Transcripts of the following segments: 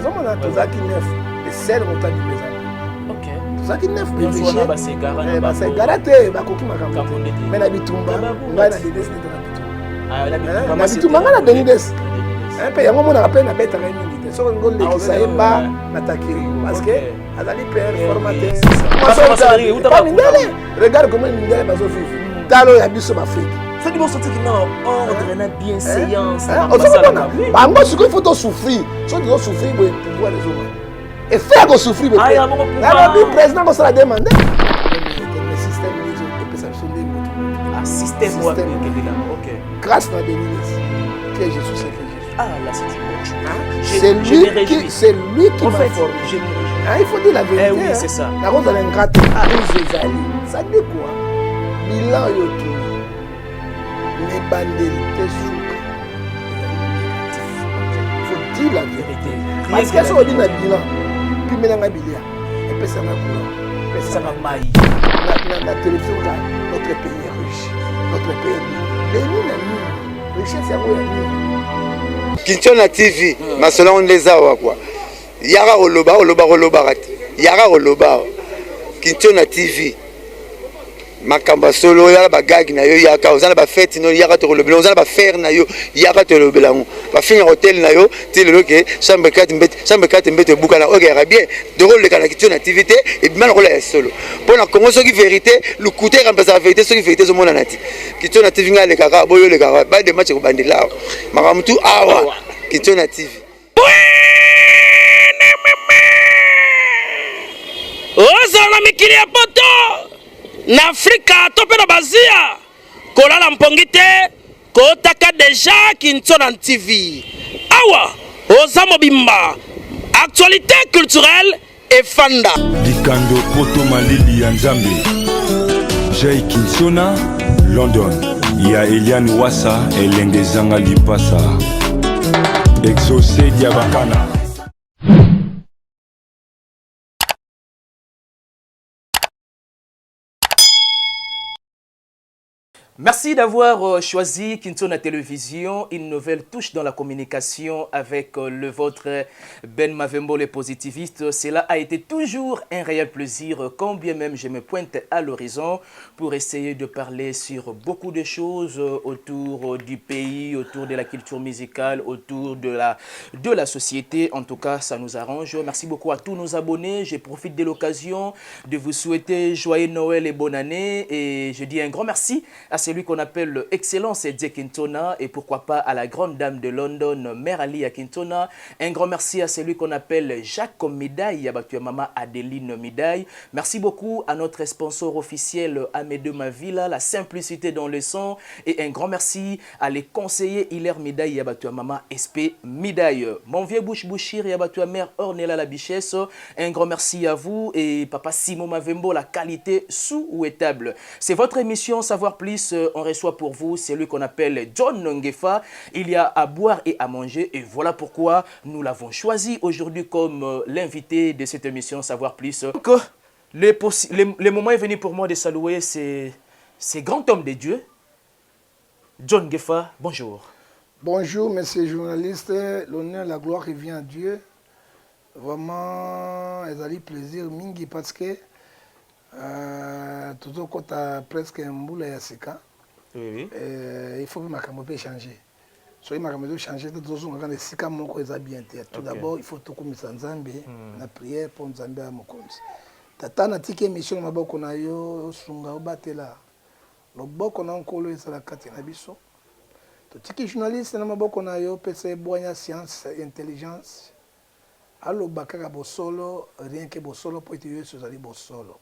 ozomona tozalaki neuf esele moto abimeza ok tozalaki neuf basegara te bakoki makambo te me na bitumba ngai na dedes nete na bitumba ngai na denides mpe yango monaka mpe nabetaka ye mingi te soki ngolekisa ye ba natakiri parceke azali père formateur mindele regarde comment mindele bazovive talo ya biso baafrike soki bosotiki na ordre na bienséance ozomona bango sikoyo faut tosouffrir soki tozosouffrir boye pouvoir ezomana efe ya kosouffrir nalobi président kosala demande système epesa biso ndenge système grâce na denides que jésus c'est que ah là c'est c'est lui qui m'a formé. Il faut dire la vérité. Oui, c'est ça. La rose elle est ingrate. Ça dit quoi? Bilan yotu. Les bandelités souk. Il faut dire la vérité. Parce que si on dit na bilan, puis maintenant na bilan, et puis ça m'a coulé. Ça m'a maï. La télévision là, notre pays est riche. Notre pays est riche. Les richesse c'est quoi? Kinshona TV, masolo on les a quoi. Yara oloba rat. Yara oloba. Kinshona TV. Makamba solo yara bagag na yo yaka ozana ba fête no yara to lobela ozana ba faire na yo yara to lobela ngo. Ba finir hôtel na yo, ti le ke chambre 4 mbete buka na OK bien. De rôle le kana Kinshona TV te et bien rôle ya solo. Pour na Congo soki vérité, le côté remplacer la vérité soki vérité zo mona nati. Kinshona TV nga le kaka boyo le kaka ba de match ko bandela. Makamtu awa. Kinshona TV. Ozana mikili ya poto na Afrika tope na bazia kolala mpongi te kotaka deja Kinshona TV. Awa oza mobimba actualité culturelle et fanda. Dikando poto malili ya Nzambe. Jay Kinshona London. Ya Eliane Wassa elenge zanga lipasa. Exaucé Diabakana. Merci d'avoir choisi Kinshona Télévision, une nouvelle touche dans la communication avec le vôtre Ben Mavembo, les positivistes. Cela a été toujours un réel plaisir, quand bien même je me pointe à l'horizon pour essayer de parler sur beaucoup de choses autour du pays, autour de la culture musicale, autour de la société. En tout cas, ça nous arrange. Merci beaucoup à tous nos abonnés. Je profite de l'occasion de vous souhaiter joyeux Noël et bonne année. Et je dis un grand merci à celui qu'on appelle Excellence Edze Kinshona et pourquoi pas à la grande dame de London, Mère Ali Kinshona. Un grand merci à celui qu'on appelle Jacques Midaille, à Maman Adeline Midaille. Merci beaucoup à notre sponsor officiel Amédée Mavila, la simplicité dans le son. Et un grand merci à les conseillers Hilaire Midaille, à Maman SP Midaille. Mon vieux Bouchir, à Mère Ornella la Bichesse. Un grand merci à vous et Papa Simon Mavembo, la qualité souhaitable. C'est votre émission Savoir Plus. On reçoit pour vous celui qu'on appelle John Nongefa. Il y a à boire et à manger et voilà pourquoi nous l'avons choisi aujourd'hui comme l'invité de cette émission Savoir Plus. Donc, le moment est venu pour moi de saluer ces grands hommes de Dieu. John Ngefa, bonjour. Bonjour, messieurs journalistes. L'honneur, la gloire revient à Dieu. Vraiment, ils ont plaisir mingi parce que toujours quand tu as presque un boule à Sika, il faut que ma caméra change. Soit ma caméra change, quand les Sika mon corps est bien. Tout d'abord, il faut tout comme ça Nzambe, la prière pour Nzambe à mon compte. Tata na tike mission ma boko na yo sunga obatela. Le boko na nkolo ezala kati na biso. To tike journaliste na maboko na yo pesa boya science intelligence. Allo bakaka bosolo rien que bosolo pour te yo sozali bosolo.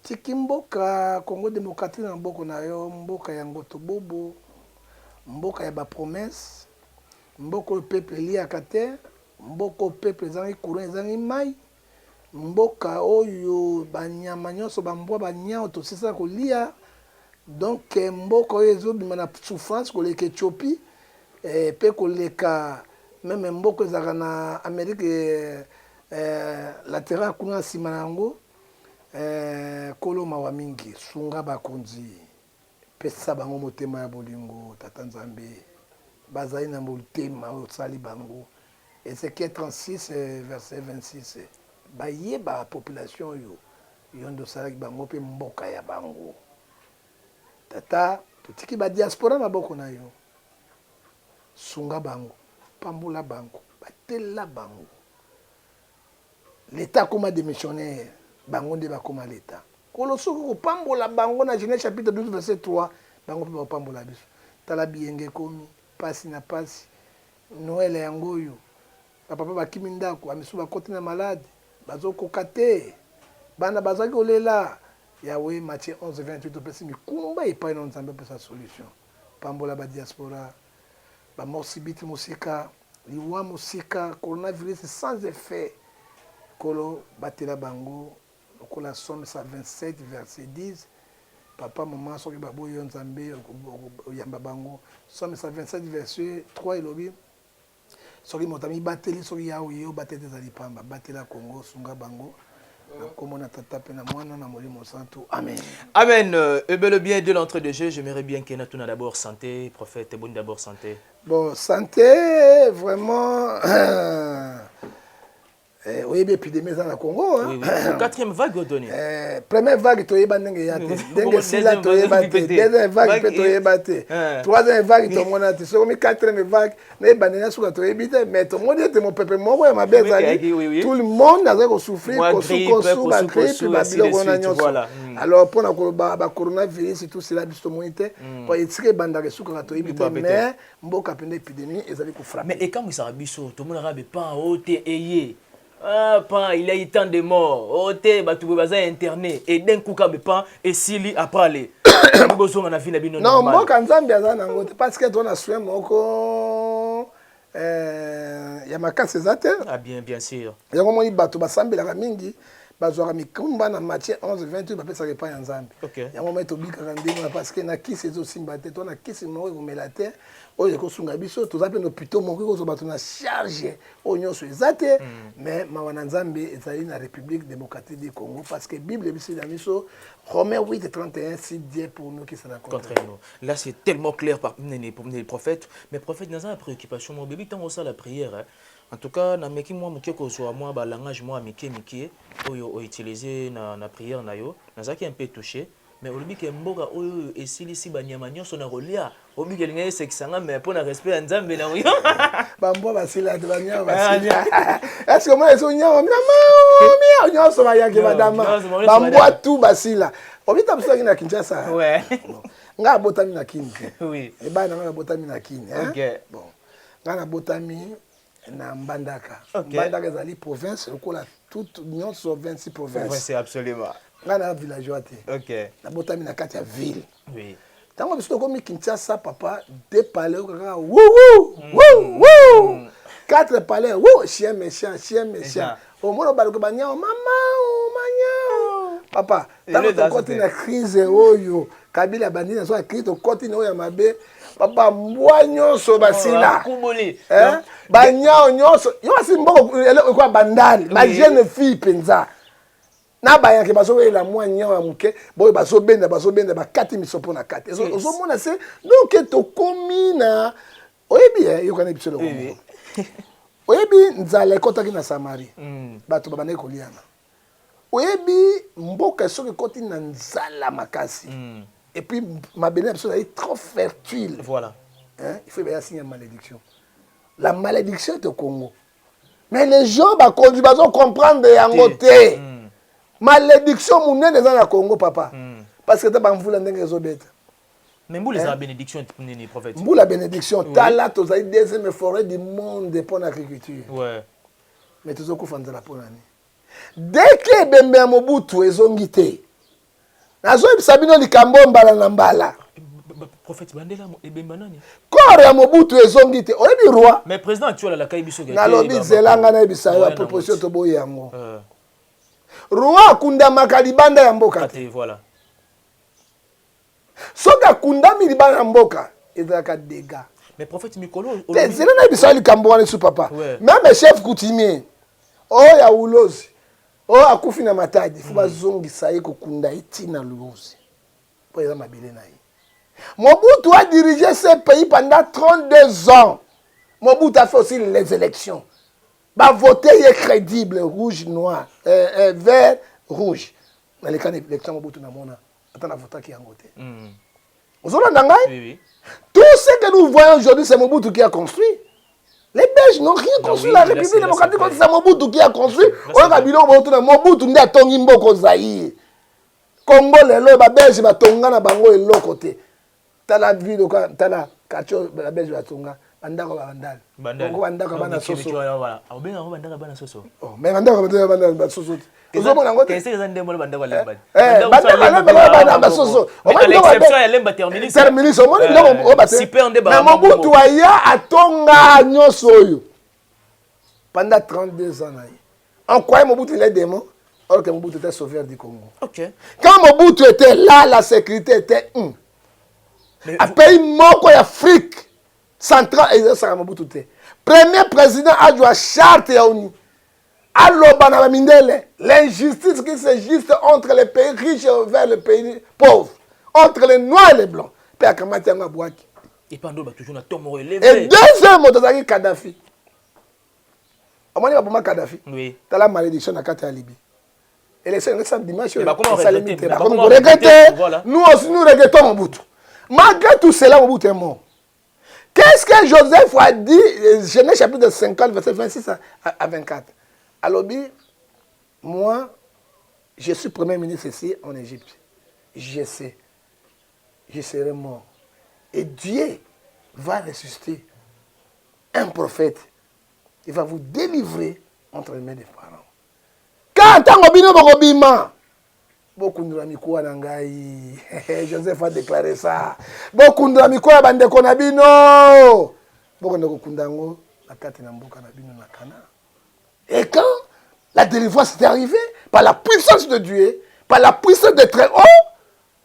Tiki mboka Congo démocratique na mboka na yo mboka ya ngoto bobo mboka ya ba promesse mboka o peuple liaka te mboka o peuple ezangi courant ezangi mai mboka oyo banyama nyonso bambwa banyao tosisa kolia donc mboka oyo ezobima na souffrance koleka Éthiopie pe koleka même mboka ezalaka na Amérique latérale kuna nsima na yango kolo mawa mingi sunga bakonzi pesa bango motema ya bolingo tata Nzambe bazali na motema osali bango Ézéchiel 36, verset 26. Bayeba population yo. Yondo salaki bango pe mboka ya bango. Tata, totiki ba diaspora maboko na yo. Sunga bango, pambula bango, batela bango. L'État comme démissionnaire, bango de ba comme l'État. Kolosoko ko pambola bango na Genèse chapitre 12 verset 3, bango pe ba pambola biso. Tala bienge komi, pasi na pasi. Noël yango yo. Papa ba kimindako, amisu ba koti na malade, bazo kokate. Bana bazaki olela. Yahweh Matthieu 11 28 pesi mikumba epai na Nzambe pesa solution. Pambola ba diaspora, ba morsibiti musika, liwa musika, coronavirus sans effet. Kolo batela bango, lokola Somme 127 verset 10. Papa maman soki baboyo Nzambe oyamba bango. Somme 127 verset 3 elobi. Soki motami bateli soki Yahweh yo batete ezali pamba, batela Congo sunga bango. Amen. Amen. Et bien le bien de l'entrée de jeu, j'aimerais bien qu'il y ait d'abord santé, prophète, bon d'abord santé. Bon, santé, vraiment. Oui, l'épidémie dans le Congo. Oui, oui. Quatrième vague au donné. Première vague, tu es banné. Deuxième vague, troisième vague, tu es monté. Quatrième vague, tu es banné. Mais tout le monde est mon peuple. Moi, ma belle, tout le monde a souffert. Alors, pour le coronavirus, tout cela, pour étirer bandage sous mais mboka pende épidémie, ils allaient frapper. Mais et quand vous savez tout le monde n'avait pas ôté ayé. Ah, pas, il y a eu tant de morts. Ôté, bah tu peux pas interner. Et d'un coup, quand pas, et s'il a parlé. Non, moi quand Zambie a zanangote parce que toi na soin moko ya makasi zate. Ah bien sûr. Ya ko moni bato basambela ka mingi. Bazwaka mikumba na Matthieu 11 28 bapesaka epai ya Nzambe. Yango mai tobikaka ndenge parce que na kisi ezosimba te to na kisi moko ekomela te oyo ekosunga biso toza mpe na hôpital moko ekozwa bato na charge oyo nyonso eza te mais mawa na Nzambe ezali na République démocratique du Congo parce que Bible ebisi na biso Romains 8 31 si Dieu pour nous qui sera contre nous. Là c'est tellement clair pour les prophètes, mais prophètes dans la préoccupation mon bébé tant ça la prière. En tout cas, na meki moi muke ko zo moi ba langage moi miki oyo utiliser na prière na yo, nazaki un peu touché, mais olobi ke mboka oyo esili si ba nyama nyonso na rolia, obi ke linga sekisanga mais pour na respect ya Nzambe na yo. Ba mbo basila de ba nyama basila. Est-ce que moi eso nyama mama nyonso ba yaki madama. Ba mbo tout basila. Obi tabusaki na Kinshasa. Ouais. Nga botami na Kini. Oui. E ba na nga botami na Kini, hein. OK. Bon. Nga botami na Mbandaka. Mbandaka ezali province lokola toute union sur 26 provinces. Oui, c'est absolument. Nga na villageois te. OK. Na botami na kati ya ville. Oui. Tango biso komi Kinshasa papa deux palais kaka wou. Quatre palais wou chien méchant. Au moins ba ko banya mama manya. Papa, tango to koti na crise oyo. Kabila bandina so crise to koti na oyo mabe. Papa mbwa nyonso basila. Banyao nyonso. Yo simboko kwa bandali. Ba jeune fille penza. Na ba yanke baso la mwa nyao ya muke. Boy baso benda ba kati misopo na kati. Ozo mona se donc to komina. Oyebi yo kana biso lo. Oyebi nzala kotaki na Samari. Bato babane koliana. Oyebi mboka soki koti na nzala makasi. Et puis, ma bénédiction est trop fertile. Voilà. Hein? Il faut bien signer une malédiction. La malédiction est au Congo. Mais les gens vont comprendre yangote. Malédiction, mon nez est dans le Congo, papa. Parce que tu as voulu les autres bêtes. Mais vous, les bénédictions, les prophètes. Vous, la bénédiction, tu as là, tu as une deuxième forêt du monde pour l'agriculture. Ouais. Mais tu as fait de la pour l'année. Dès que Bembe Mobutu est zongité, nazo bisabino likambo mbala na mbala. Prophète Bandela et Bembanani. Kore ya Mobutu ezongi te. Oyebi roi. Mais président actuel la kaibiso gate. Na lobi zelanga na bisayo ya proposition to boye yango. Roi kunda makalibanda ya mboka te. Voilà. Soka kunda mi libanda ya mboka ezaka dégâts. Mais prophète Mikolo zela na bisayo likambo wana su papa. Même chef coutumier. Oh ya ulozi. Oh, akufi na matadi, faut bazongisa ye kokunda itina luozi. Pour ça mabele na ye. Mobutu a dirigé ce pays pendant 32 ans. Mobutu a fait aussi les élections. va voter est crédible, rouge, noir, vert, rouge. Mais les cas d'élection, Mobutu n'a mona. Attends, la vote qui a voté. Vous avez oui. Tout ce que nous voyons aujourd'hui, c'est Mobutu qui a construit. Les Belges n'ont rien construit. La République démocratique, c'est Mobutu qui a construit. On a dit Mobutu n'a pas Mboko Zaïre. Congo, les Belges, ba tonga na bango et l'autre côté. T'as la vie de quoi? T'as la cacho, la Belge va tonga. Bandako ba bandal. Bandako ba na soso. Voilà. Au bien, on bandako ba na soso. Oh, mais bandako ba soso. Qu'est-ce que ça demande bandako ba lemba? Bandako ba soso. À l'exception ya lemba terminus. Terminus, on dit super ndeba. Mais Mobutu aya atonga nyoso yo. Pendant 32 ans. On croyait Mobutu il est démon. Alors que Mobutu était sauveur du Congo. Okay. Quand Mobutu était là, la sécurité était un pays mort en Afrique centrale. Et ça, Mobutu était. Premier président a joué à charte et ONU. Alors, l'injustice qui c'est juste entre les pays riches et les pays pauvres. Entre les noirs et les blancs. Et pendant toujours na tomo et deuxième, Motazaki Kadhafi. On m'a dit Kadhafi. Oui. T'as la malédiction à Kata Libye. Et les cinq dimanches, comment regretter. Nous aussi, nous regrettons Mobutu. Malgré tout cela, Mobutu est mort. Qu'est-ce que Joseph a dit, Genèse chapitre 50, verset 26 à 24. Alors, moi, je suis premier ministre ici en Égypte. Je sais, je serai mort. Et Dieu va ressusciter un prophète. Il va vous délivrer entre les mains des parents. Quand beaucoup de Mikoua Nangaï, Joseph a déclaré ça. Beaucoup de Mikoua Bandeko Nabino. Beaucoup de Kundango, la Katinamboka Nabino Nakana. Et quand la délivrance est arrivée, par la puissance de Dieu, par la puissance de très haut,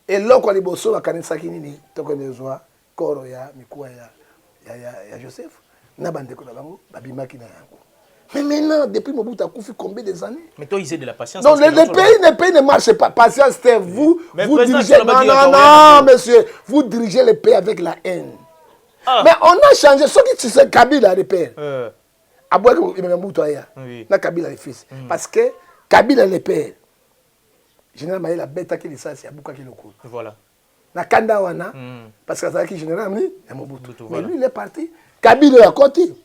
et là, quand les bosso, la Kanisakini, Tokonezoa, Koroya, Mikoua, ya Joseph, Nabandeko Nabango, Babimaki Nayango. Mais maintenant, depuis Mobutu a fait combien des années? Mais toi, ils ont de la patience. Donc, les pays ne marchent pas. Patience, c'est vous. Vous dirigez. Non, monsieur. Vous dirigez les pays avec la haine. Mais on a changé. Ce qui c'est Kabila, le père. Aboué, Mobutu Aya. Na Kabila, le fils. Parce que Kabila, le père. Général Maïla, la bête qui est ça, c'est Abouka qui le coule. Voilà. Na Kandawana. Parce que c'est qui général Mobutu. Mais lui, il est parti. Kabila, à côté.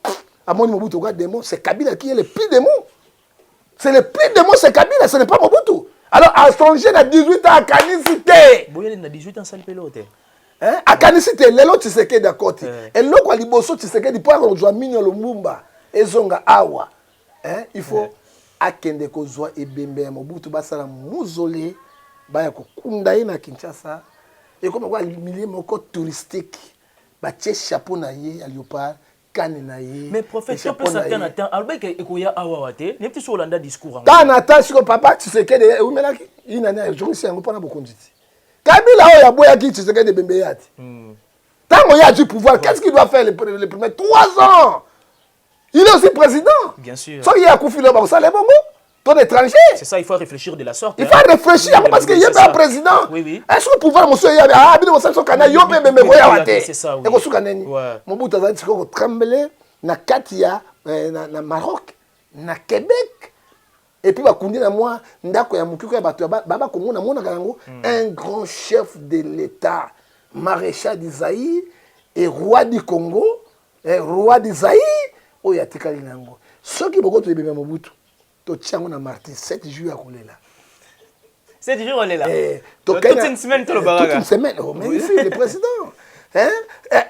À mon Mobutu, c'est Kabila qui est le plus démon. C'est le plus démon, c'est Kabila, ce n'est pas Mobutu. Alors, à son jeune à 18 ans, à Kanicité. Boyen a 18 ans, ça le pelote. À Kanicité, l'autre, tu sais qu'il est d'accord. Et l'autre, il bosse, tu sais qu'il est pas rejoint Mignon Lumumba. Et Zonga Awa. Il faut Akende Kozwa et Bembe Mobutu, Basala Mouzolé, Bayako Kundaï na Kinshasa. Et comme on voit, il y a un touristique. Baché chapeau naïe à Léopard. Mais prophète, tu peux s'attendre à temps. Alors, il y a Awawate, il y a petit Solanda discours. Quand attends, si papa, tu sais que il n'a pas de je ne pas beaucoup de Kabila, il y a boya qui tu sais que de Bembeyat. Tant qu'il y a du pouvoir, qu'est-ce qu'il doit faire les premiers 3 ans? Il est aussi président. Bien sûr. Soit il y a Koufi Loba, ça les bonbons. Ton étranger. C'est ça, il faut réfléchir de la sorte. Il faut réfléchir parce qu'il y a un président. Oui, oui. Est-ce que le pouvoir, monsieur, il y a c'est ça, oui. Mon bout de tremblé, na Katia, na Maroc, na Québec. Et puis, moi, un grand chef de l'État, maréchal d'Isaïe et roi du Congo, roi d'Isaïe, oh, il y a Tikalinango. Ceux qui vont te dire, Mobutu. On a martyr 7 jours à rouler là. 7 jours, on est là. Toute une semaine, tu le barrages. Toute une semaine. Oh, mais ici, le président.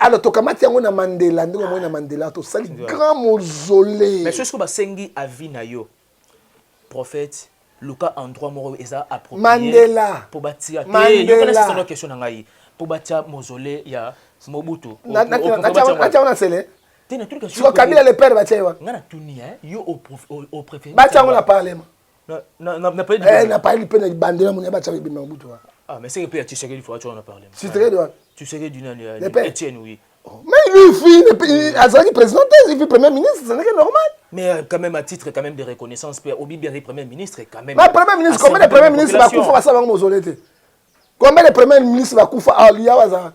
Alors, tu as on a Mandela, nous avons Mandela, tu as un grand mausolée. Mais ce que Sengi a vu, prophète, Lucas Androit Moro, ils ont approprié. Mandela. Pour bâtir. Il y a une question pour bâtir mausolée, il y a Mobutu. Tu vois, Kabila le père, au préfet. On a parlé. N'a pas eu de bandera, ah, mais c'est que tu sais qu'il faut en parler. Tu sais que du Etienne, oui. Mais lui, il président, il est premier ministre, ce n'est que normal. Mais quand même, à titre quand même de reconnaissance, Obi Berry, premier ministre, quand même. Mais premier ministre, combien de premiers ministres va couper ça va mausolée? Combien de premiers ministres va couper à Liawaza?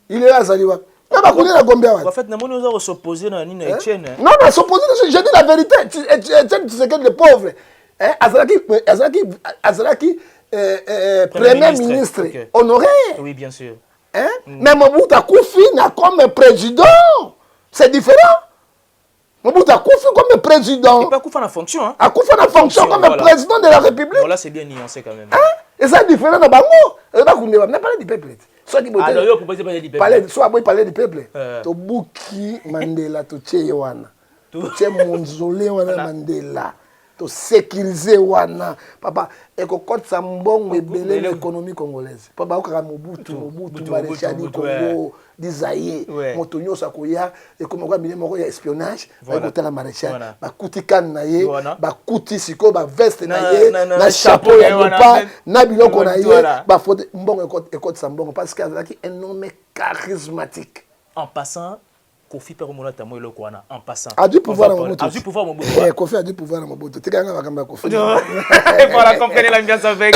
Il est à Zaliwa. Mais bah connaît la Gombe. En fait, nous allons s'opposer dans Nina Etienne. Non, non, s'opposer, je dis la vérité. Etienne Tshisekedi le pauvre. Azalaki Premier ministre honoré. Oui, bien sûr. Mais Mobutu Koufi n'a comme président. C'est différent. Mobutu Koufi comme président. Il pas Koufi en fonction. Hein. Koufi en fonction comme président de la République. Bon, là, c'est bien nuancé quand même. Et ça différent dans Bango. On n'a pas du peuple. Soit qui alors, vous proposez parler du peuple. Soit vous parler du peuple. Tobuki Mandela, Toche Wana. Toche Monzole Wana Mandela. To sécuriser wana papa ekokotsa mbongo ebele l'économie congolaise papa okaka Mobutu maréchal du Congo dizaye moto nyosa koya ekomaka mine moko ya espionnage bakotala maréchal bakuti kan na ye bakuti siko ba veste na ye na chapeau ya lopa na biloko na ye ba faute mbongo ekotsa mbongo parce que azalaki un homme charismatique en passant Kofi Peromona Tamo le Kwana en passant. A du pouvoir à Mobutu. A du pouvoir à Mobutu. Kofi a du pouvoir à Mobutu. Voilà, comprenez l'ambiance avec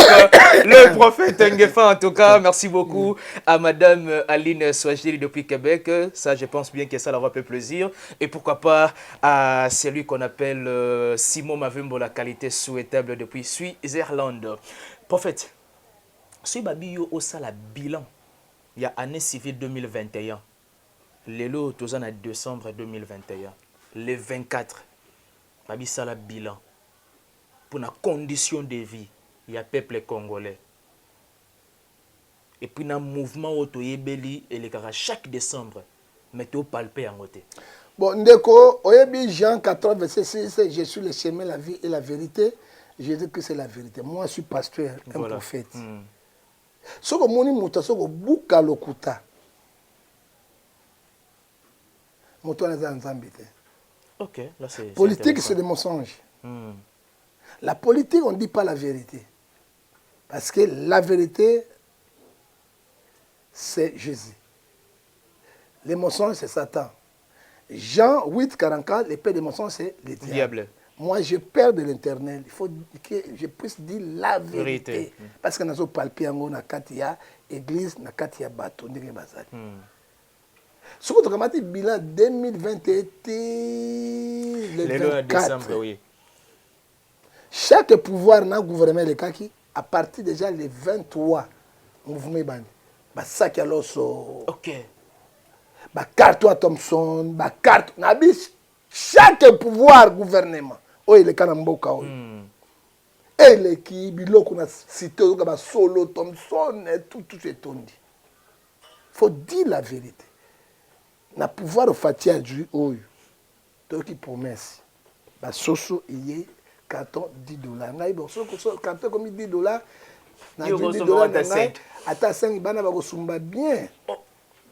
le prophète Ngefa en tout cas. Merci beaucoup à Madame Aline Swajili depuis Québec. Ça, je pense bien que ça leur fait plaisir. Et pourquoi pas à celui qu'on appelle Simon Mavembo, la qualité souhaitable depuis Suisse-Irlande. Prophète, ce Babiyo au sala bilan. Il y a année civile 2021. Le lot, tout en décembre 2021. Le 24, Babi Sala bilan. Pour la condition de vie, il y a peuple congolais. Et puis, dans le mouvement Otoyebeli, et les gars, chaque décembre, mettez au palpé en côté. Bon, Ndeko, Oyebi Jean 14, verset 6, je suis le chemin, la vie et la vérité. Je dis que c'est la vérité. Moi, je suis pasteur, un prophète. Ce que mon imouta, ce que Bouka Lokuta. Ok, là c'est politique, c'est des mensonges. La politique, on ne dit pas la vérité. Parce que la vérité, c'est Jésus. Les mensonges, c'est Satan. Jean 8, 44, les pères des mensonges, c'est les diables. Moi, je perds de l'éternel. Il faut que je puisse dire la vérité. Parce que nous avons palpé en Katia, église, Katia Bato, ce que tu as dit, bilan 2021, le 24. Oui. Chaque pouvoir dans le gouvernement de Kaki, à partir déjà le 23, mouvement bandi. Ça qui a l'osso. Ok. Carte à Thompson, carte. Chaque pouvoir gouvernement. Oh, il est Kanamboka. Et l'équipe, biloko na cité, solo Thompson, tout est tondi. Il faut dire la vérité. Na pouvoir au fatia du oyo donc qui promesse ba soso iye carton $10 ngai bo soko carton comme $10 na $10 ata 5 bana ba ko sumba bien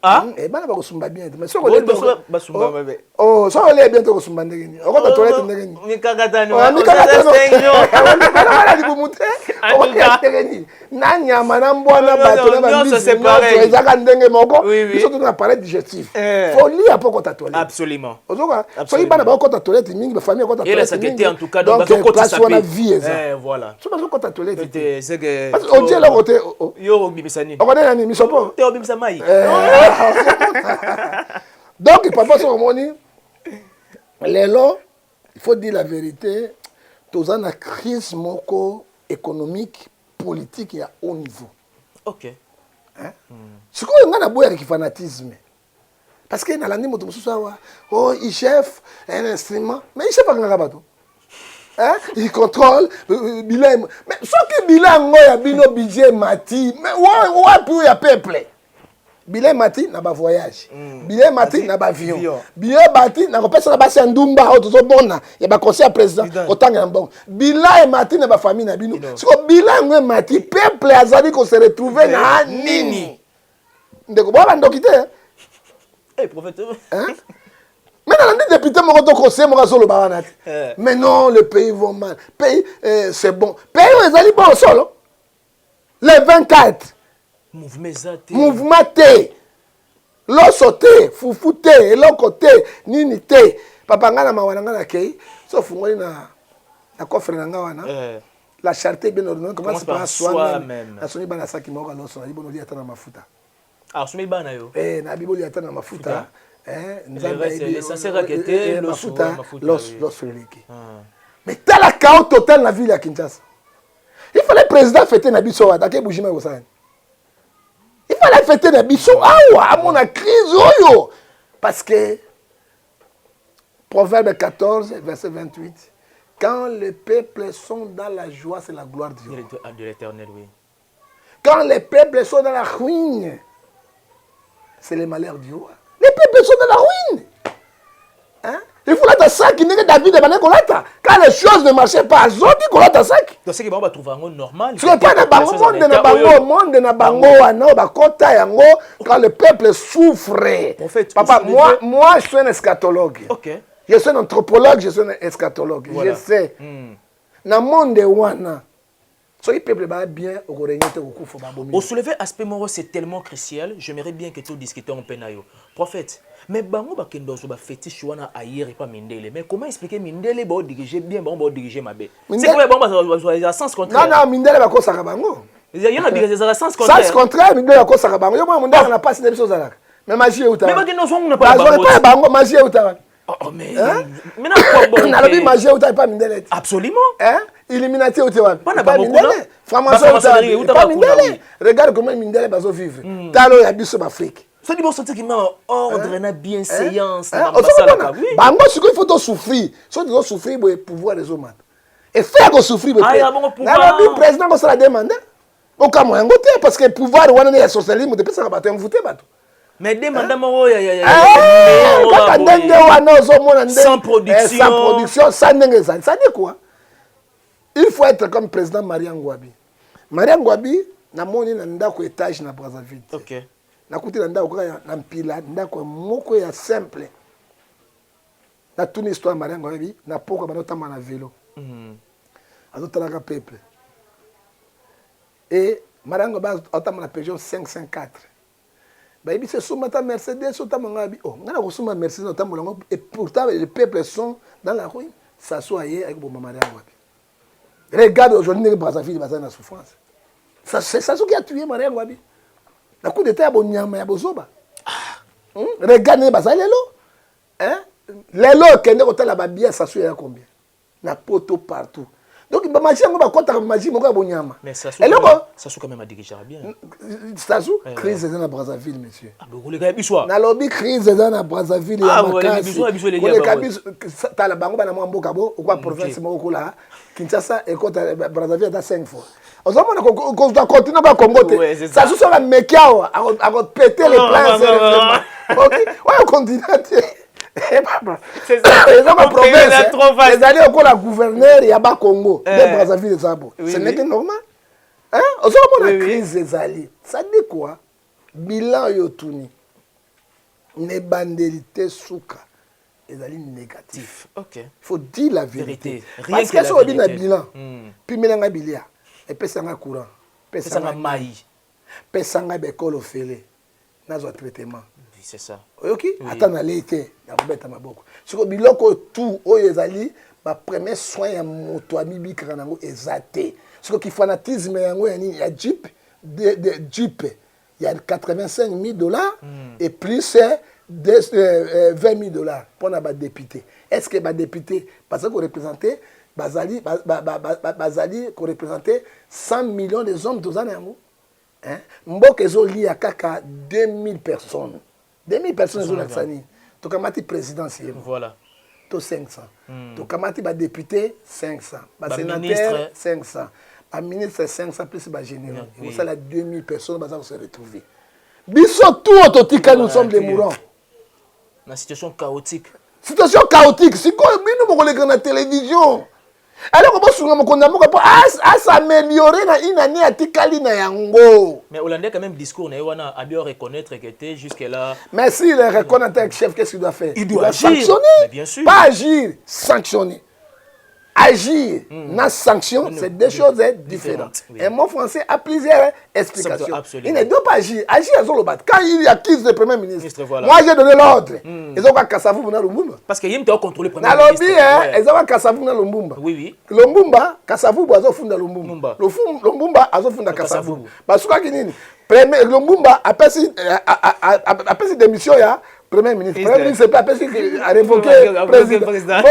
bana ba ko sumba bien mais soko le ba sumba mabe so le bien to ko sumba ndenge ni okota toilette ndenge ni mi kakatani wa mi kakatani na nyama na mbwana bato na ba misi ezaka ndenge moko biso tuna appareil digestif folie apo kota toilette absolument ozoka so ibana ba kota toilette mingi ba famille kota toilette mingi en tout cas donc kota sona vie eza voilà so ba kota toilette c'est que on dit là côté yo bibisani on connaît ni misopo te obimisa mai donc papa so moni lelo il faut dire la vérité tous en crise moko économique politique et à haut niveau. Ok. Ce qu'on a d'abord avec le fanatisme. Parce qu'il y a un animal qui oh, il chef un instrument, mais il ne sait pas comment il contrôle bilan. Mais ce qui bilan, il y a un budget mati, mais où il y a peuple. Bilan mati n'a pas voyage. Bilan mati n'a pas avion. Bilan mati n'a pas passé en Dumba au Tozobona. Il y a un conseil président autant qu'un bon. Bilan mati n'a pas famille n'a bino. Si au bilan mati peuple azali qu'on se retrouve na nini. Ndeko ba ndokité. Eh prophète. Mais dans les députés mon to conseil mon solo ba na. Mais non, le pays va mal. Pays c'est bon. Pays azali bon solo. Le 24 mouvement T. L'osso T, foufou T, l'onko T, nini T. Papa ngana mawana ngana kei. Sauf ngoni na coffre na ngawana. La charité bien ordonnée commence par soi-même. La soni bana saki moko l'osso, na libono dia tana mafuta. Ah, sumi bana yo. Na biboli ata na mafuta. L'essentiel raqueté, mafuta, los freliki. Mais t'as la chaos total dans la ville à Kinshasa. Il fallait le président fêter na biso attaquer Boujima Gossan. Il fallait fêter na biso à mon crise oyo parce que Proverbe 14 verset 28, quand les peuples sont dans la joie, c'est la gloire de Dieu. De l'Éternel, oui. Quand les peuples sont dans la ruine, c'est le malheur du roi. Les peuples sont dans la ruine. Hein? Il faut la sac qui n'est que David de Mané Kolata. Quand les choses ne marchaient pas, ils ont dit Kolata sac. Donc c'est que va trouver un monde normal. Ce n'est pas dans le monde de Nabango, quand le peuple souffre. Papa, moi, je suis un eschatologue. Ok. Je suis un anthropologue, je suis un eschatologue. Voilà. Je sais. Dans le monde de Wana, si le peuple va bien, au soulever aspect moro, c'est tellement crucial. J'aimerais bien que tout discutions en penayo. Prophète, mais bango ba kendo so ba fétiche wana ailleurs et pas Mindele. Mais comment expliquer Mindele ba diriger bien, ba diriger mabe? C'est quoi ba ba sens contraire? Non, Mindele ba ko saka bango. Il y en a des sens contraire. Sens contraire, Mindele ba ko saka bango. Yo moi Mindele na passe des choses là. Mais magie ou ta. Mais ba kendo so na pas bango, magie ou ta. Oh mais maintenant quoi bon? On a vu magie ou ta pas Mindele. Absolument. Hein? Illuminati ou ta. Pas na ba Mindele. Franc-maçonnerie ou ta. Mindele. Regarde comment Mindele ba so vivre. Talo ya biso Afrique. Ça dit bon sentir qu'il met en ordre na bienséance na basala oui. Bango il faut to souffrir. Si tu dois souffrir pour pouvoir les hommes. Et faire que souffrir pour. Ah ya bon pouvoir. Na le président ko ça la demande. Au cas moi ngoté parce que pouvoir wana ya socialisme depuis ça ba te voter bato. Mais demande moi sans production, ça n'est ça dit quoi? Il faut être comme président Marian Ngouabi. Marian Ngouabi na moni na ndako étage na Brazzaville. OK. Na kuti na ndako na mpila ndako moko ya simple. Na toute histoire Marian Ngouabi na poko ba notama na vélo. Azotalaka peuple. Et Marian Ngouabi otama na Peugeot 504. Baby c'est sous ta Mercedes sous ta mangabi. Oh, on a reçu ma Mercedes ta molongo et pourtant les peuples sont dans la rue. Ça soit hier avec bon Marian Ngouabi. Regarde aujourd'hui Brazzaville bazana na souffrance. Ça c'est ça qui a tué Marian Ngouabi. La coup d'état ya bonyama ya bozoba. Regarde bazali lelo. Hein? Lelo kende ko tala ba bien ça soit combien? Na poto partout. Donc il va manger on va compter magie mon gars bonyama. Mais ça soit quand même à diriger bien. Ça soit crise dans la Brazzaville monsieur. Ah mais les gars biso. Na lobby crise dans la Brazzaville ya makasi. Les gars ta la bango bana mboka bo ou quoi province moko là Kinshasa et quand Brazzaville dans 5 fois. On va continuer à Congo. Ça soit la mekiao à péter les plans. OK. Ouais on continue. C'est ça. Les alliés au la gouverneur et à Congo, de Brazzaville et Zabo. Ce n'est pas normal. Hein? On a la crise des alliés. Ça dit quoi? Bilan yotuni. Nebandélité souka. Les alliés négatifs. OK. Il faut dire la vérité. Parce que si on dit un bilan, puis milanga bilia, et puis ça courant, puis ça maï, puis ça bécole au fêlé, n'a pas traitement. C'est ça. OK? Attends na l'été, na beta maboko. Siko biloko tout oyo ezali ba premier soin ya moto amibi kanango ezate. Siko ki fanatisme yango ya ni ya Jeep de Jeep. Il y a $85,000 et plus $20,000 pour na ba député. Est-ce que ba député parce que représenter bazali ko représenter 100 millions de hommes tous ans yango? Hein? Mboka ezoli ya kaka 2000 personnes. 2000 personnes sont là. Tu as présidentiel. Voilà. Tu 500. Tu as député 500. Sénateur 500. Ministre 500 plus général. Vous savez, 2000 personnes vont se retrouver. Biso tout autotique, nous sommes des mourants. La situation chaotique. Situation chaotique. C'est quoi? Nous avons regardé la télévision. Alors comment s'améliorer na inani atikali na yango. Mais Hollandais quand même discours na wana a bien reconnaître que était jusque là. Mais si le reconnaître avec chef qu'est-ce qu'il doit faire? Il doit sanctionner. Mais bien sûr. Pas agir, sanctionner. agir, na sanction, c'est deux choses différentes. Oui. Un mot français a plusieurs explications. Absolument. Il ne doit pas agir. Agir à Zolobat. Quand il accuse le Premier ministre, Voilà. moi j'ai donné l'ordre. Ils ont pas Kassavou pour Lumbumba. Parce qu'il y a un contrôle le Premier Na ministre. lobby, ils ont Kassavou pour Lumbumba. Oui. Lumbumba, Kassavou a funda Lumbumba. Lumbumba a funda Kassavou. Parce que nini? Premier Lumbumba a passé démission ya. Premier ministre peut appeler à révoquer le président.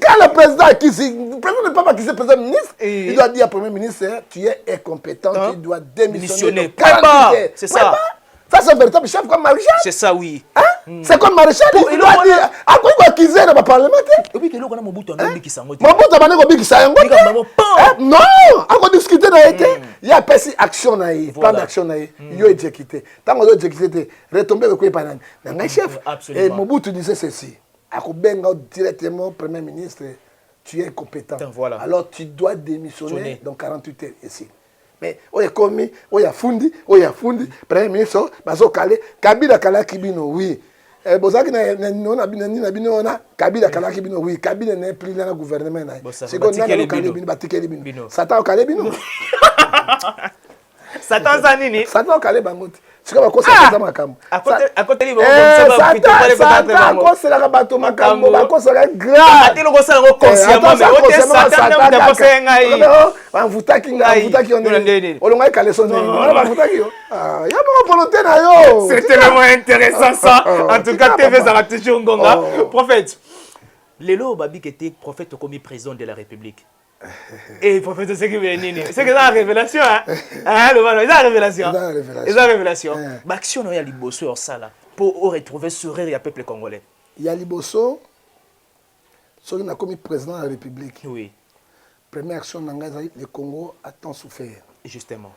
Quand le président acquise, le président ne peut pas acquiser le président ministre, il doit dire au Premier ministre, tu es incompétent, tu dois démissionner. C'est ça. Ça, c'est un véritable chef comme maréchal. C'est ça, oui. C'est comme maréchal, il doit dire, à quoi il doit acquiser dans le parlementaire. Oui, que l'on a Mobutu en Mobutu qui s'en Mobutu a dit que non, on discuter dans l'été. Il y a pas action naïe, plan d'action naïe. Il y a exécuté. Tant qu'on a exécuté, retomber le coup par un chef. Et Mobutu disait ceci. À Kobenga directement Premier ministre, tu es incompétent. Alors tu dois démissionner dans 48 heures ici. Mais oya komi, oya fundi, Premier ministre, bazo kale, Kabila kala kibino, oui. Bozaki na nona bino na Kabila kala kibino, oui. Kabila n'est plus dans le gouvernement. C'est qu'on a le kale bino, batikeli bino. Satan kale bino. Satan zanini. Satan kale bangote. C'est comme ça ça makambo. À côté libre, Satan c'est la bato makambo, c'est la grave. Atelo ko sala ko consciemment mais o te Satan na mta ko ngai. Bamvutaki on olonga kale sonzo. Bamvutaki yo. Ya mo volonté na yo. C'est tellement intéressant ça. En tout cas TV ça va toujours ngonga. Prophète. Lelo babi qui était prophète comme président de la République. Et prophète, c'est que c'est la révélation, hein? C'est la révélation. C'est la révélation. L'action il y a Liboso ça là pour retrouver sourire du peuple congolais. Il y a Liboso, celui qui a commis président de la République. Oui. Première action le Congo a tant souffert. Justement.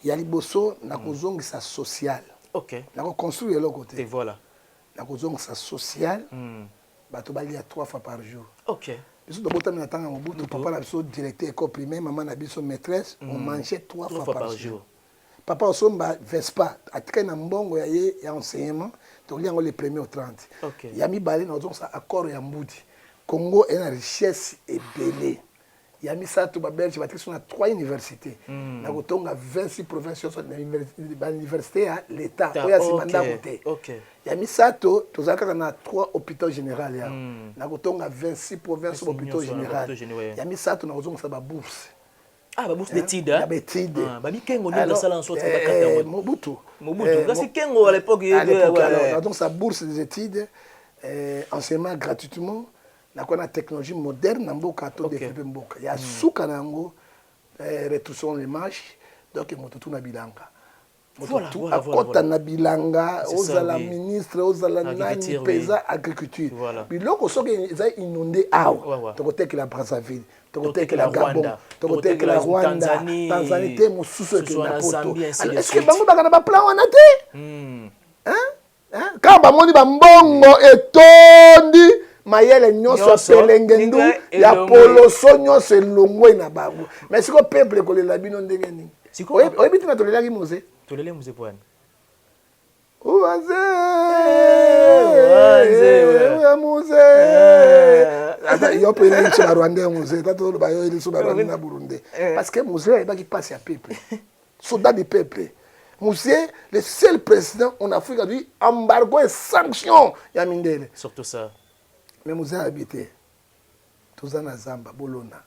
Il y a Liboso, na kozong sa social. OK. Na construire l'autre côté. Et voilà. Na kozong sa social. Bato bali à 3 fois par jour. OK. Biso dobota na tanga mobutu papa na biso directeur école primaire maman na biso maîtresse on mangeait 3 fois par jour. Papa osomba Vespa atika na mbongo ya ye ya enseignement to liango les premiers au 30. OK. Ya mi balé na ozong sa accord ya mbudi. Congo est une richesse ébélée. Ya mi sa to ba belge batika sur na 3 universités. Na kotonga 26 provinces sur l'université à l'état oya simanda côté. OK. Il y a mis ça, tous les 3 hôpitaux généraux. Il y a 26 provinces d'hôpitaux généraux. Il y a mis ça, nous avons une bourse. Ah, la bourse d'études. La d'études. Mobutu. C'est Kengo à l'époque. Donc, sa bourse des études, enseignement gratuitement, la technologie moderne, il y a Soukanango, rétroussion les marches, donc il y a tout na bilanga. Voilà. Akota na bilanga, ozala ministre, ozala nani, paysan, agriculture. Biloko soki eza inondé awa. Tokoteki la Brazzaville, tokoteki la Gabon, tokoteki la Rwanda, Tanzanie te mosusu ke na poto. Est-ce que bango baka na ba plan wana te? Hein? Quand bamoni bambongo etondi mayele nyonso pelengendu ya poloso nyonso elongwe na bango. Mais siko peuple kolela bino ndenge nini? Oyebi tina tolelaki Mose. Tolele Mose poani. Mose. Yo pe na itso Rwanda Mose, tato ba yo ili so ba Rwanda na Burundi. Parce que Mose est qui passe à peuple. Soldat du peuple. Mose, le seul président en Afrique a dit embargo et sanctions ya Mindele. Surtout ça. Mais Mose a habité. Tozana Zamba Bolona.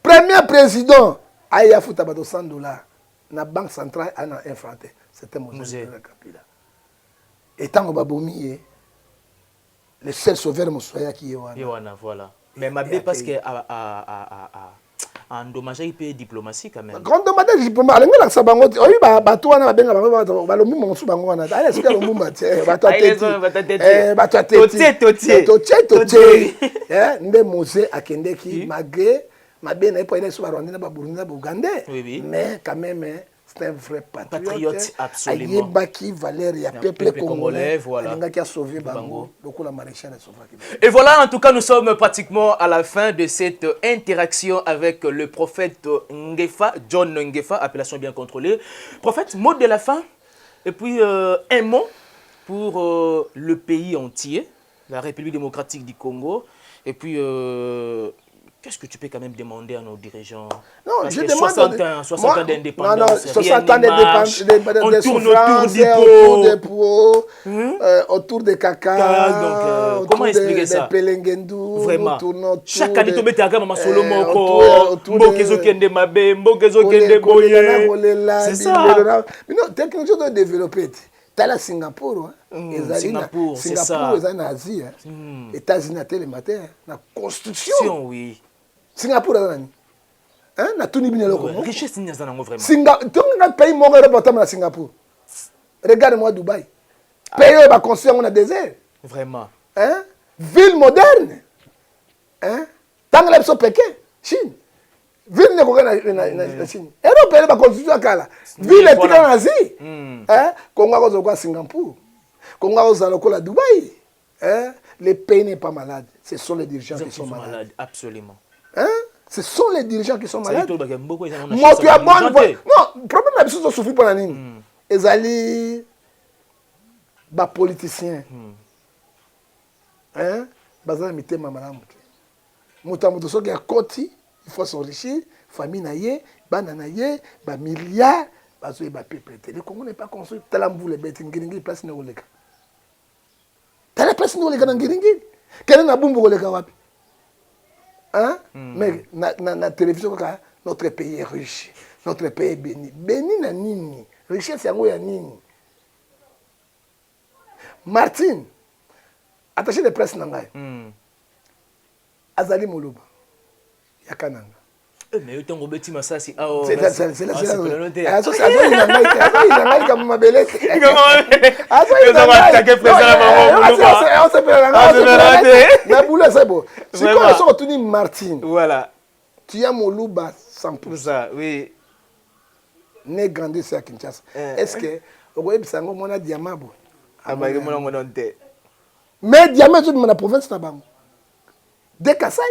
Premier président aya futa ba $100. La banque centrale a infranté. C'était Mose Kabila. Et tant que Baboumi est le seul sauveur Moussoya qui est Wana. Voilà. Mais ma bé parce que endommagé il peut diplomatie quand même. Quand endommagé diplomatie, on a ça bango. Oui bato wana benga bango ba lomu monsu bango wana. Allez c'est que lomu batie bato tete. Nde Mose akendeki malgré ma bien n'est pas une sur Rwanda na Burundi na Ouganda. Mais quand même c'est un vrai patriote absolument. Baki Valérie peuple congolais voilà. Qui a sauvé Bango beaucoup la maréchale a sauvé. Et voilà en tout cas nous sommes pratiquement à la fin de cette interaction avec le prophète Ngefa John Ngefa appellation bien contrôlée. Prophète mot de la fin et puis un mot pour le pays entier La République démocratique du Congo. Et puis, qu'est-ce que tu peux quand même demander à nos dirigeants? Non, parce je que demande... 60 ans d'indépendance. Non, 60 ans d'indépendance, on tourne autour des pots, autour des caca, donc, comment expliquer ça? Des pelengendou, vraiment. Chaque année, tu mets à Gama Solomon, Mbokezo Kende Mabe, Mbokezo Kende Boye. C'est ça. Mais non, technologie doit développer. Tu as la Singapour. Singapour, c'est ça. Singapour, en Asie. États-Unis, les matins. La construction. Oui. Singapour, na tuni bine loko. Richesse ni vraiment. Singapour, un pays mon reportement à Singapour. Regarde-moi Dubaï. Pays va construire on a désert. Vraiment. Hein? Ville moderne. Hein? Tant que Pékin, Chine. Ville ne connaît na Chine. Europe va construire kala. Ville est en Asie. Hein? Congo ko Singapour. Congo ko la Dubaï. Hein? Les pays n'est pas malades. Ce sont les dirigeants qui sont malades. Absolument. Hein? Ce sont les dirigeants qui sont malades. Non, tu as bon. Non, le problème c'est qu'ils ont souffert pour la ligne. Ils allaient les politiciens. Hein? Bazar mité mamala mutu. Mutamuto so qui a côté, il faut s'enrichir, famille naie, banana naie, ba milliards, bazo ba peuple. Le Congo n'est pas construit talambu les bêtes ngiringi place na oleka. Tala place na oleka ngiringi. Quel na bumbu oleka wapi? Hein? Mais na télévision notre pays est riche, notre pays est béni. Béni na nini? Richesse yango ya nini? Martin, attaché de presse nangai. Azali Moluba. Yakananga. Mais autant que Betty Massassi. C'est la comme ma belle. Martin. Voilà. Tu as Moluba 100%. Oui. Né grandi à Kinshasa. Est-ce que vous avez un mon diamant? Mais diamant sur la province na bango. De Kassai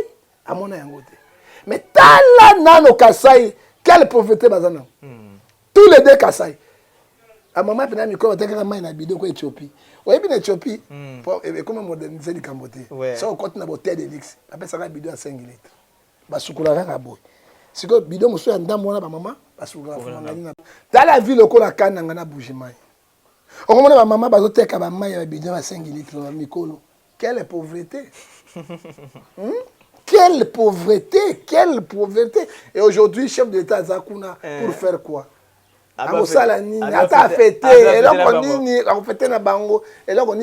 à mon yangote. Mais tala nano Kassai, quelle pauvreté bazana. Tous les deux Kassai. À maman pena mi ko teka mai na bidon ko Éthiopie. Ouais bien Éthiopie. Pour comment moderniser le Cambote. Ça on compte na bouteille de luxe. Après ça va bidon à 5 litres. Ba sukula ka boy. Siko bidon muso ya ndambo na ba maman, ba sukula fanga na. Tala ville ko la kananga na bujimai. On comprend ma maman bazo teka ba mai ya bidon à 5 litres na mikolo. Quelle pauvreté. Quelle pauvreté, quelle pauvreté. Et aujourd'hui, chef de l'État Zakuna, pour faire quoi? On a fêté, et là on fêté na bango, et là on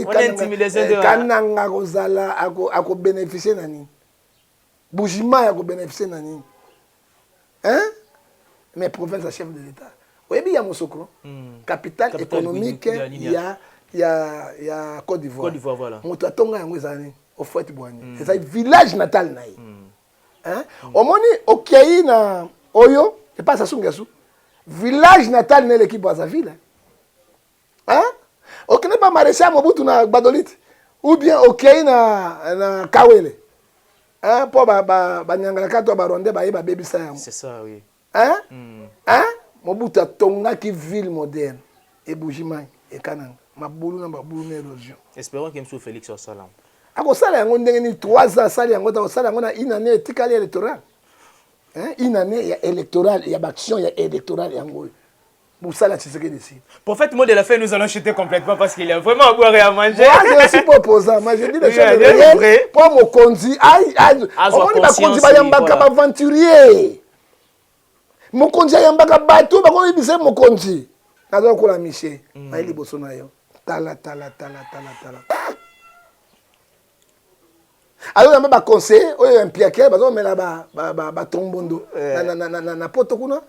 kananga kozala ako bénéficier nani. Boujima ako bénéficier nani. Hein? Mais province chef de l'État. Oui, il y a Mosokro, capitale économique, il y a Côte d'Ivoire. Côte d'Ivoire, voilà. Moutatonga yango ezani. Au fait boani. C'est un village natal naï. Hein? Au moni okei na oyo, et pas ça sungasu. Village natal na l'équipe à sa ville. Hein? Ok n'est pas maraîcher Mobutu na Badolite ou bien okei na Kawele. Hein? Pour ba nyangala ka to ba ronde ba yeba baby sa. C'est ça oui. Hein? Hein? Mobutu tonga ki ville moderne et Boujimai et Kananga. Mabulu na érosion. Espérons qu'il me soit Félix au salam. Ako sala yango ndenge ni 3 ans sala yango ta sala yango na une année électorale électorale. Hein, une année électorale, il y a action électorale yango. Pour ça là tu sais que ici. Prophète mot de la fin nous allons chuter complètement parce qu'il y a vraiment à boire et à manger. Moi je suis pas opposant, moi je dis les choses vraies. Pour mon conduit, on va conduire ba yambaka ba aventurier. Mon conduit yambaka ba tout ba ko ibise mon conduit. Nazo ko la miché. Na liboso na yo. Tala. Alors on a conseil oyo impliqué bazo mela ba tombondo na poto kuna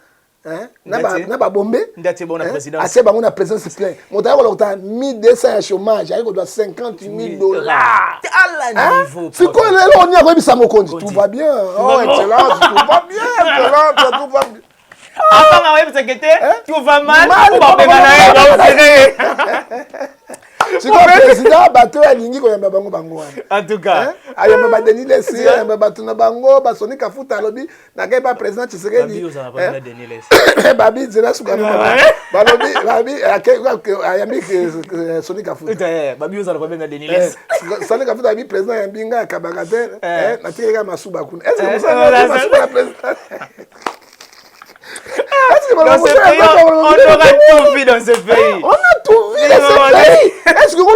hein na ba bombe ndati bona président assez bango na présidence plein monta ko lokta 1200 ya chômage aiko doit $50,000 à la niveau si ko lelo on y a ko bisa mokonzi tout va bien oh excellence tout va bien excellence tout va bien ah ma web secrétaire tout va mal on va sikoyo président bato alingi koyamba bango bango wana En tout cas. ayamba badeni lesi ayamba bato na bango basoni kafuta alobi nakai ba président Tshisekedi babi nzela suka balobi ayambi soni kafuta babi ozala kobenga Denis Les soni kafuta abi président ayambi nga akabaka te natikaka masuba kuna est-ce que mosala masuba na président on aura tout vu dans ce pays. On a tout vu dans ce pays. Est-ce que vous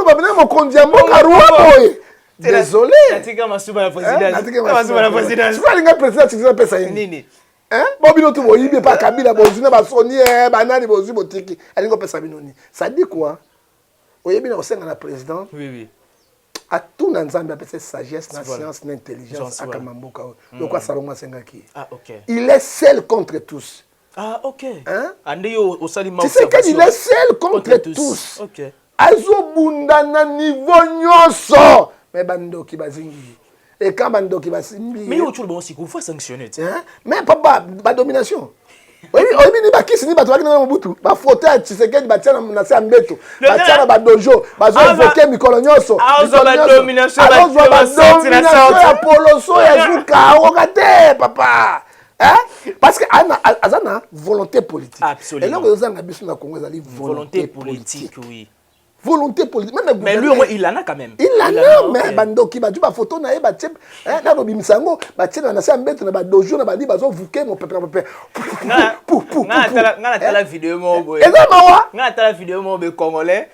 avez mon condiambo Karouaboy? Désolé. Natika Masuba la présidence. Masuba la présidence. Tu vas aller président, tu vas faire ça. Nini. Hein? Bobino tu boyi be pas Kabila bozuna ba Sony banani bozu botiki. Elle ngo pesa binoni. Ça dit quoi? Oyebi na osenga na président. Oui oui. À tout dans Nzambe appelle sagesse, na science, na intelligence akamamboka. Donc quoi salonga sengaki. Ah OK. Il est seul contre tous. Ah OK. Hein? Ande yo osalima observation. Tu sais qu'il est seul contre tous. OK. Azo bunda na niveau nyonso. Mais bandoki bazingi. Et quand bandoki basimbi. Mais yo tu le bon aussi, il faut sanctionner. Hein? Mais papa, ba domination. Oui, ni bakisi ni bato bakina mobutu. Ba photo ya Tshisekedi batia na se ambeto. Batia na ba dojo, bazo évoquer mikolo nyonso. Azo ba domination ya poloso ya zuka okate papa. Hein? Parce que azana volonté politique. Absolument. Et là que ozanga biso na Congo ezali volonté politique, oui. Volonté politique. Mais lui, au moins, il en a quand même. Il en a, mais bandoki batu ba photo na e ba tchep, na no bimisango, ba tchep na sa mbeto na ba dojo na ba di bazo vuke mon peuple. Nga tala vidéo mo boy. Eza mawa. Nga tala vidéo mo be congolais.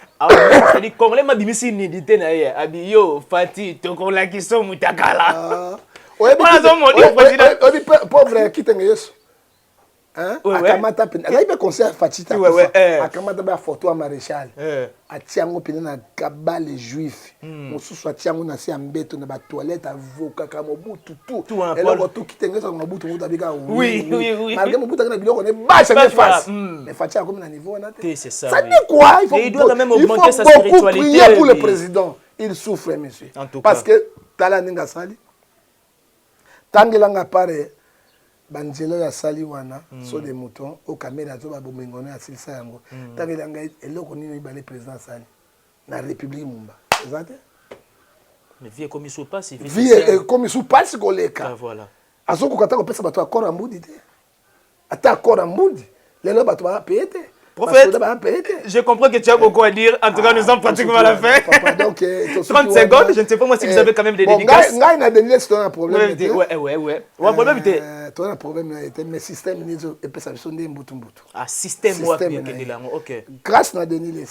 C'est congolais ma bimisi ni dité na ye. Abi yo Fati to ko la kiso mutakala. Oyebi pauvre kitenge yesu. Hein? Akamata pena. Là il peut conseiller Fatita. Akamata ba photo à maréchal. Atiango pena na kabale juif. Mosusu atiango na se ambeto na ba toilette avocat ka mobutu tout. Et là tout kitenge ça mobutu mobutu abika. Oui. Malgré mobutu na biloko ne ba chaque face. Mais Fatia comme na niveau na te. C'est ça. Ça dit quoi? Il doit quand même augmenter sa spiritualité. Il faut prier pour le président. Il souffre monsieur. Parce que tala ninga sali. Tangelanga pare banjelo ya sali wana so de mouton au caméra zo ba bomengono ya silsa yango tangelanga eloko nini ba le président sali na république mumba exact mais vie comme il se passe vie comme il se passe koleka voilà azoko kata ko pesa bato akora mbudi te ata akora mbudi lelo bato ba payer te. Prophète, je comprends que tu as beaucoup à dire. En tout cas, nous sommes pratiquement à la fin. 30 secondes, je ne sais pas moi si vous avez quand même des dédicaces. Tu as un problème. Ouais. Problème, tu as un problème, mais système, ah, système, ok. Grâce à Denis Les,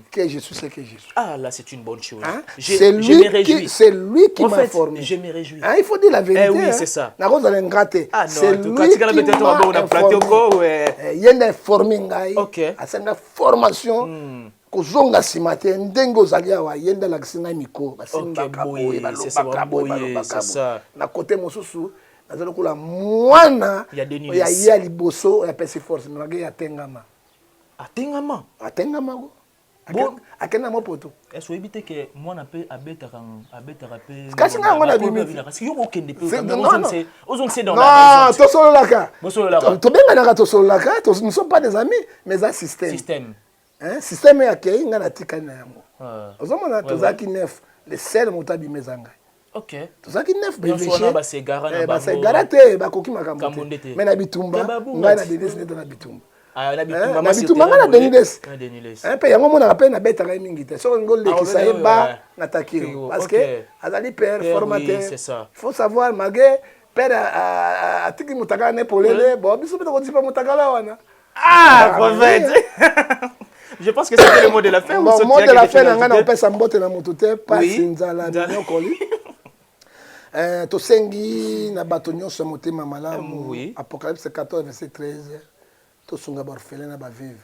que je suis ce que je suis. Ah, là, c'est une bonne chose. C'est lui qui m'a formé. Je me réjouis. Il faut dire la vérité. Oui, c'est ça. C'est lui qui m'a formé. Asanga formation kozonga simate ndengo zalia wa yenda la kisinga miko basimba kaboye balobaka na côté mosusu nazalo kula mwana ya liboso ya pesi force nage atengama go bon akena mopoto est-ce éviter que moi na pe abeta pe kasi nga ngona bimi parce yo okende pe ozon c'est dans la non to solo laka to benga na to solo laka nous ne sommes pas des amis mais un système système ya ke nga na tika na yango ozomona tozaki neuf le seul motabi mezanga OK tozaki neuf ba se garate ba koki makambo mais na bitumba nga na Denis neto na bitumba na bitumba nga na Denis pe yango mona rappel na beta ngai mingi te so ngol lekisa eba na takiro parce que azali père formateur il faut savoir magé père atiki mutaka ne polele bon biso beta ko tipa mutaka la wana prophète. Je pense que c'était le mot de la fin. Le mot de la fin, on peut s'emboîter dans mon touté, pas sinzala, non coli. Tosengi na batonyo se motema malamu. Apocalypse 14 verset 13. Tosunga orphelin na ba vive.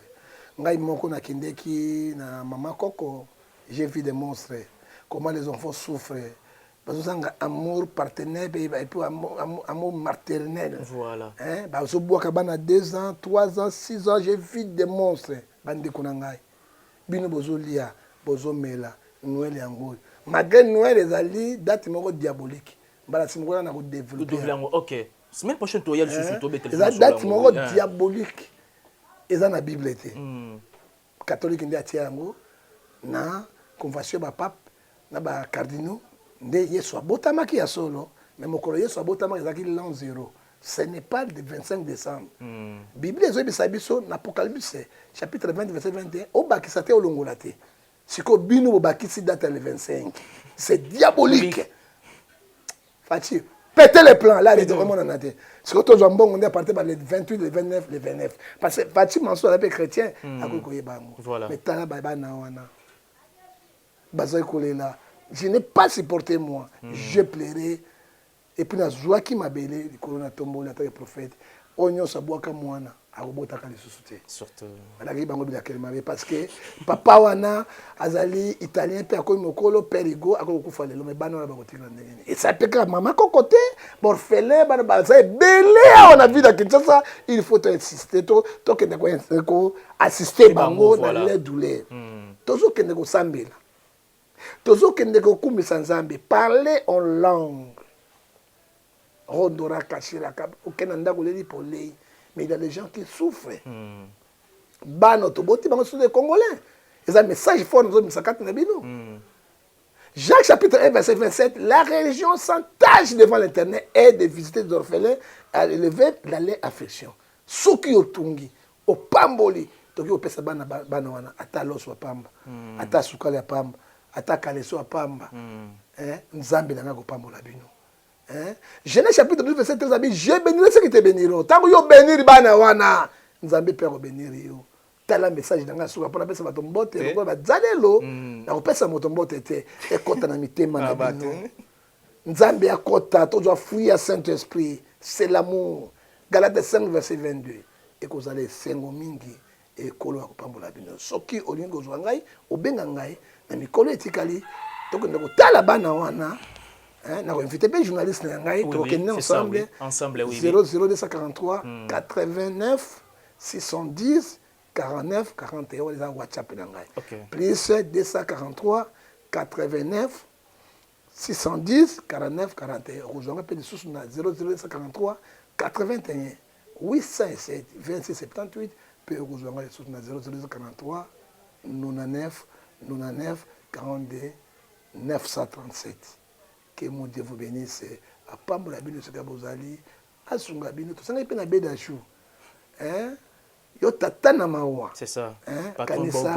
Ngai moko na kindeki na mama koko, j'ai vu des monstres. Comment les enfants souffrent. Parce que amour partenaire et puis amour maternel. Voilà. Hein, bah so bois kabana 2 ans, 3 ans, 6 ans, j'ai vu des monstres. Bande konangai. Bino bozo lia, bozo mela, Noël yango. Malgré Noël les ali date moko diabolique. Bala simgola na ko développer. OK. Semaine prochaine to yel sur to betel. Les date moko diabolique. Eza na Bible été. Catholique ndi atia yango. na convention ba pape na ba cardinaux nde Yesu abotamaki ya solo mais mokolo Yesu abotamaki ezaki l'an 0. Ce n'est pas le 25 décembre. Bible ezobisa biso na Apocalypse chapitre 20 verset 21 obakisa te olongola te. Siko bino bobakisi date le 25. C'est diabolique. Fati, pétez les plans là, les vraiment en a été. Siko to jambon on est parti par le 28, le 29, le 29. Parce que Fati Mansour l'appel chrétien a kokoye bango. Mais tala baba na wana. Bazay kolela. Je n'ai pas supporté moi. Je plairai. Et puis na joie qui m'a belé le corona tombo na tant prophète. Onyo sabwaka mwana. Arobotaka les sociétés. Surtout. Parce que papa wana azali italien pe akomi mokolo perigo akokufa lelo me bana na bakotika ndenge. Et ça peut que maman côté orphelin bana baza belé on a vu dans Kinshasa, il faut insister to que ne ko assister bango dans les douleurs. Toujours que ne ko sambela. Toujours que ne ko kumisa nzambe parler en langue. Rondora kashira ka okenanda koleli polei. Mais il y a des gens qui souffrent. Bano toboti bango sur les Congolais. Ils ont un message fort dans le Misakati Nabino. Jacques chapitre 1 verset 27, la religion s'entache devant l'Éternel et de visiter des orphelins à élever la leur affection. Soki otungi, opamboli, toki opesa bana wana ata loso pamba, ata sukali pamba, ata kaleso pamba. Nzambe nanga ko pambola bino. Genèse chapitre 12 verset 13 dit je bénirai ceux qui te béniront. Tant que yo bénir bana wana, Nzambe père bénir yo. Tel message dans suka pour pesa batombote, ko ba zalelo, na ko pesa motombote te e kota na mitema na bino. Nzambe akota to doit fuir Saint-Esprit, c'est l'amour. Galates 5 verset 22. Et ko zale sengo mingi e kolo akopambola bino. Soki olingo zwa ngai, obenga ngai na mikolo etikali, to ko ndeko tala bana wana. Nous avons invité les journalistes ensemble, 00243 89 610 49 41 les WhatsApp plus 243 89 610 49 41 rejoindre les sous 00243 81 807 26 78 puis rejoindre les sous 00243 99 99 42 937. Que mon Dieu vous bénisse. À Pambola Bino Sekabozali, à Sungabino, tout ça n'est pas un bédachou. Yo tatana mawa. C'est ça. Kanisa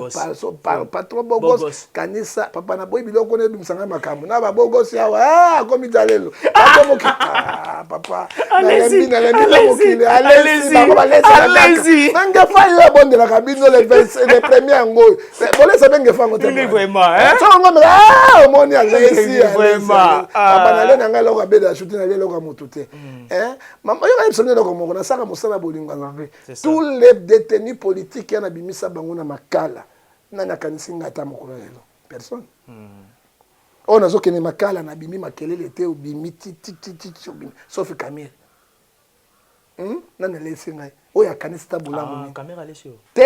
patron bogos. Kanisa papa na boy biloko ne bimsanga makambo. Na ba bogos ya wa komi dalelo. Papa. Allez-y. Nanga fa yo bonde la kabino les premiers ngo. Bolé ça benga fa ngote. Oui vraiment Ça ngombe omoni allez-y. Vraiment. Papa na le nanga loko beda chuti na le loko motute. Maman yo ba sonné loko moko na saka mosala bolingo ngambe. Tous les détenus politiques qui ont abimisa bango na makala nana kanisi ngata mokolo lelo personne on a zo kene makala na bimi makelele te obimi ti sauf Camille nana laissé ngai o ya kanisi tabula caméra lesio te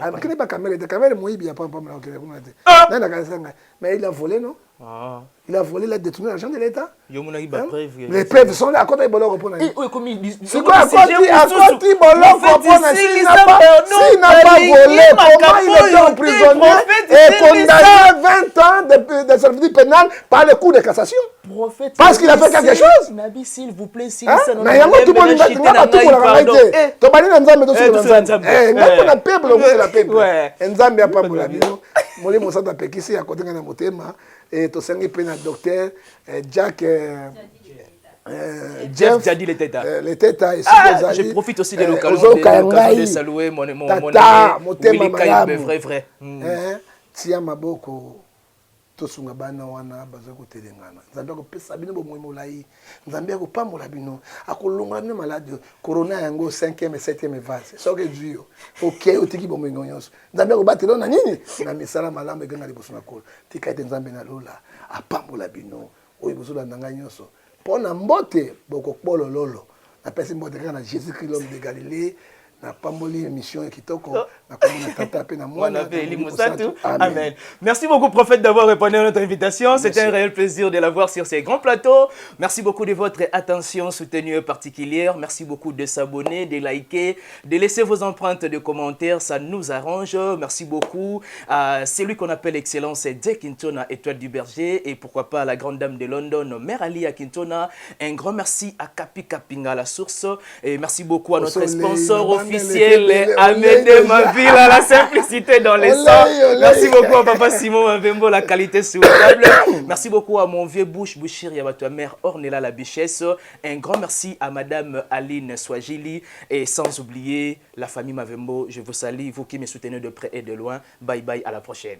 akene ba caméra moyibi ya pamba na okele kuna te nana kanisi ngai mais il a volé non il a volé, il a détourné l'argent de l'État. Les preuves sont là. À côté de Boloko pour la. C'est quoi à côté de Boloko pour la. S'il n'a pas volé, comment il était emprisonné et condamné 20 ans de service pénal par le cours de cassation? Parce qu'il a fait quelque chose. Nabi, s'il vous plaît, s'il mais il y a tout le monde qui n'a pas tout pour la réalité. Tu vas dire Nzambe Nzambe. La peuple, c'est la peuple. Nzambe a pas pour la vie. Moli Mosanta Pekisi à côté de la motema. Et tout ça, il y a un docteur Jack Jeff Jadi les têtes. Les têtes. Je profite aussi de l'occasion de saluer mon ami Willy Kaïbe, vrai. Tia Maboko, tosunga bana wana baza kotelengana. Nzambe akopesa bino bomoi molai. Nzambe akopambola bino. Akolonga bino malade. Corona yango 5e et 7e phase. Soke duyo. OK, otiki bomoi nyonso. Nzambe akobatela na nini? Na misala malamu eganga liboso na kola. Tika ete Nzambe na lola. Apambola bino. Oyo bozola nanga nyonso. Pona mbote boko kpolo lolo. Na pesi mbote kana Jésus Christ l'homme de Galilée. na pamboli émission et kitoko na komona tata pe na moi na amen. Merci beaucoup prophète d'avoir répondu à notre invitation. C'était un réel plaisir de l'avoir sur ces grands plateaux. Merci beaucoup de votre attention soutenue particulière. Merci beaucoup de s'abonner, de liker, de laisser vos empreintes de commentaires, ça nous arrange. Merci beaucoup à celui qu'on appelle excellence Dje Kintona, étoile du berger, et pourquoi pas à la grande dame de London, Mère Ali à Kintona. Un grand merci à Kapi Kapinga la source, et merci beaucoup à notre sponsor officiel Amédée Maville à la simplicité dans les sangs. Merci beaucoup à Papa Simon Mavembo, la qualité souhaitable. Merci beaucoup à mon vieux Bouchir Yabatua mère Ornella la Bichesse. Un grand merci à Madame Aline Swajili, et sans oublier la famille Mavembo. Je vous salue, vous qui me soutenez de près et de loin. Bye bye, à la prochaine.